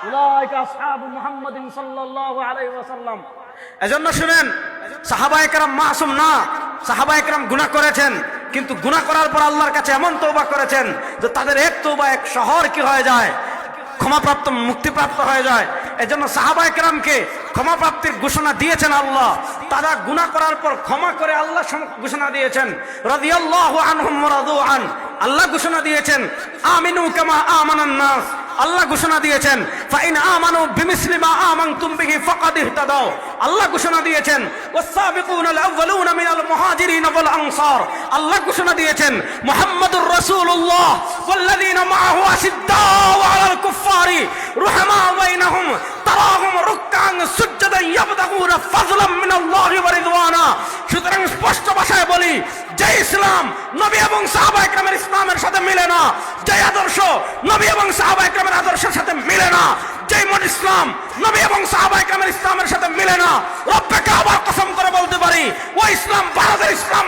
উলাইকা আসহাবু মুহাম্মাদিন সাল্লাল্লাহু আলাইহি ওয়াসাল্লাম। এজন্য শুনেন, সাহাবায়ে কেরাম মাসুম না, সাহাবায়ে কেরাম গুনাহ করেছেন, কিন্তু গুনাহ করার পর আল্লাহর কাছে এমন তওবা করেছেন যে তাদের এক তওবা এক শহর কি হয়ে যায়, ক্ষমাপ্রাপ্ত, মুক্তিপ্রাপ্ত হয়ে যায়। এজন্য সাহাবায়ে কেরামকে ক্ষমাপ্রাপ্তির ঘোষণা দিয়েছেন আল্লাহ। তারা গুনাহ করার পর ক্ষমা করে আল্লাহ ঘোষণা দিয়েছেন রাদিয়াল্লাহু আনহুম ওয়া রাদু আন। আল্লাহ ঘোষণা দিয়েছেন আমিনু কামা আমানান নাস। আল্লাহ ঘোষণা দিয়েছেন ফাইন আমানু বিমিসলি মা আমানতুম বিহি ফাকাদ ইহতাদাও। আল্লাহ ঘোষণা দিয়েছেন ওয়াস-সাবিকুনাল আউয়ালুনা মিনাল মুহাজিরিন ওয়াল আনসার। আল্লাহ ঘোষণা দিয়েছেন মুহাম্মাদুর রাসূলুল্লাহ ওয়াল্লাযীনা মাআহু আশিদ্দাউ আলাল কুফফারি রুহামা বাইনাহুম তারাহুম রুকআন সুজদান ইয়াবতাগুনা ফাযলাম মিনাল্লাহি ওয়া রিদওয়ানা। সুতরাং স্পষ্ট ভাষায় বলি, যে ইসলাম নবী এবং সাহাবায়ে কেরামের ইসলামের সাথে মিলে না, যে আদর্শ নবী এবং সাহাবায়ে কেরামের আদর্শের সাথে মিলে না, যে মন ইসলাম নবী এবং সাহাবায়ে কেরামের ইসলামের সাথে মিলে না, রব্বে কাবার কসম করে বলতে পারি ওই ইসলাম ভারতের ইসলাম